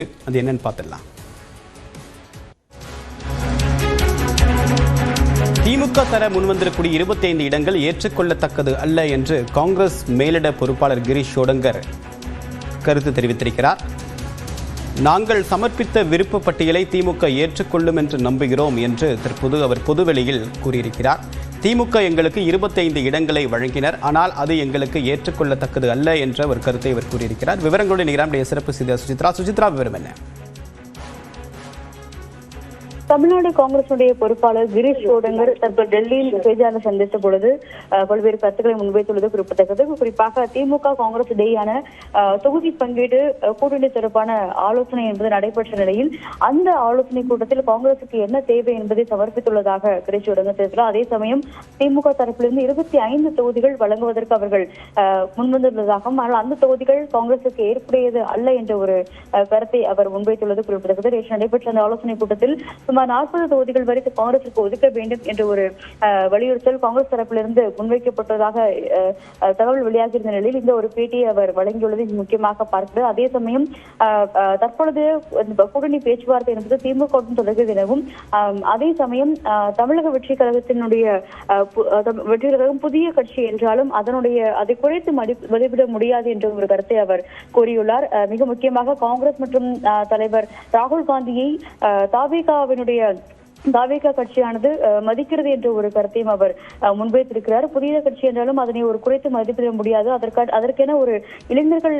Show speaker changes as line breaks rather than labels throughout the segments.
அது என்னன்னு பார்த்துடலாம். திமுக தர முன்வந்திருக்கூடிய 25 இடங்கள் ஏற்றுக்கொள்ளத்தக்கது அல்ல என்று காங்கிரஸ் மேலிட பொறுப்பாளர் கிரீஷ் ஷோடங்கர் கருத்து தெரிவித்திருக்கிறார். நாங்கள் சமர்ப்பித்த விருப்ப பட்டியலை திமுக ஏற்றுக்கொள்ளும் என்று நம்புகிறோம் என்று தற்போது அவர் பொதுவெளியில் கூறியிருக்கிறார். திமுக எங்களுக்கு 25 இடங்களை வழங்கினர், ஆனால் அது எங்களுக்கு ஏற்றுக்கொள்ளத்தக்கது அல்ல என்ற ஒரு கருத்தை அவர் கூறியிருக்கிறார். விவரங்களுடன் நம்முடைய சிறப்பு செய்தியாளர் சுசித்ரா, விவரம் என்ன?
தமிழ்நாடு காங்கிரசுடைய பொறுப்பாளர் கிரீஷ் ஷோடங்கர் தற்போது டெல்லியில் செய்தியாளர் சந்தித்த பொழுது பல்வேறு கருத்துக்களை முன்வைத்துள்ளது குறிப்பிடத்தக்கது. குறிப்பாக திமுக காங்கிரஸ் இடையேயான தொகுதி பங்கீடு கூட்டணி தொடர்பான ஆலோசனை என்பது நடைபெற்ற நிலையில் அந்த ஆலோசனை கூட்டத்தில் காங்கிரசுக்கு என்ன தேவை என்பதை சமர்ப்பித்துள்ளதாக கிரீஷ் ஷோடங்கர் தெரிவித்தார். அதே சமயம் திமுக தரப்பிலிருந்து 25 தொகுதிகள் வழங்குவதற்கு அவர்கள் முன்வந்துள்ளதாகவும், ஆனால் அந்த தொகுதிகள் காங்கிரசுக்கு ஏற்புடையது அல்ல என்ற ஒரு கருத்தை அவர் முன்வைத்துள்ளது குறிப்பிடத்தக்கது. நேற்று நடைபெற்ற அந்த ஆலோசனை கூட்டத்தில் சுமார் 40 தொகுதிகள் வரை காங்கிரசுக்கு ஒதுக்க வேண்டும் என்ற ஒரு வலியுறுத்தல் காங்கிரஸ் தரப்பிலிருந்து முன்வைக்கப்பட்டதாக தகவல் வெளியாகியிருந்த நிலையில் இந்த ஒரு பேட்டியை அவர் வழங்கியுள்ளது முக்கியமாக பார்க்கிறது. அதே சமயம் தற்பொழுது கூட்டணி பேச்சுவார்த்தை என்பது திமுகவுடன் தொடர்கிறது எனவும், அதே சமயம் தமிழக வெற்றி கழகத்தினுடைய வெற்றி கழகம் புதிய கட்சி என்றாலும் அதை குறைத்து மதிப்பிட முடியாது என்ற ஒரு கருத்தை அவர் கூறியுள்ளார். மிக முக்கியமாக காங்கிரஸ் மற்றும் தலைவர் ராகுல் காந்தியை தாவேகா கட்சியானது மதிக்கிறது என்ற ஒரு கருத்தையும் அவர் முன்வைத்திருக்கிறார். புதிய கட்சி என்றாலும் அதனை ஒரு குறைத்து மதிப்பிட முடியாது, அதற்கென ஒரு இளைஞர்கள்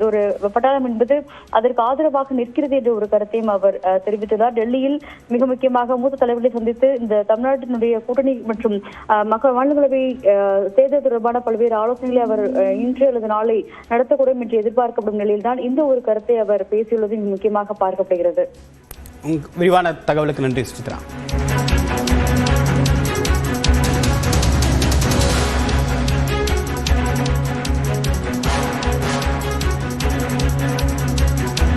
ஒரு பட்டாளம் என்பது அதற்கு ஆதரவாக நிற்கிறது என்ற ஒரு கருத்தையும் அவர் தெரிவித்துள்ளார். டெல்லியில் மிக முக்கியமாக மூத்த தலைவர்களை சந்தித்து இந்த தமிழ்நாட்டினுடைய கூட்டணி மற்றும் மாநிலங்களவை தேர்தல் தொடர்பான பல்வேறு ஆலோசனைகளை அவர் இன்று அல்லது நாளை நடத்தக்கூடும் என்று எதிர்பார்க்கப்படும் நிலையில்தான் இந்த ஒரு கருத்தை அவர் பேசியுள்ளது முக்கியமாக பார்க்கப்படுகிறது.
விரிவான தகவலுக்கு நன்றி சுசித்ரா.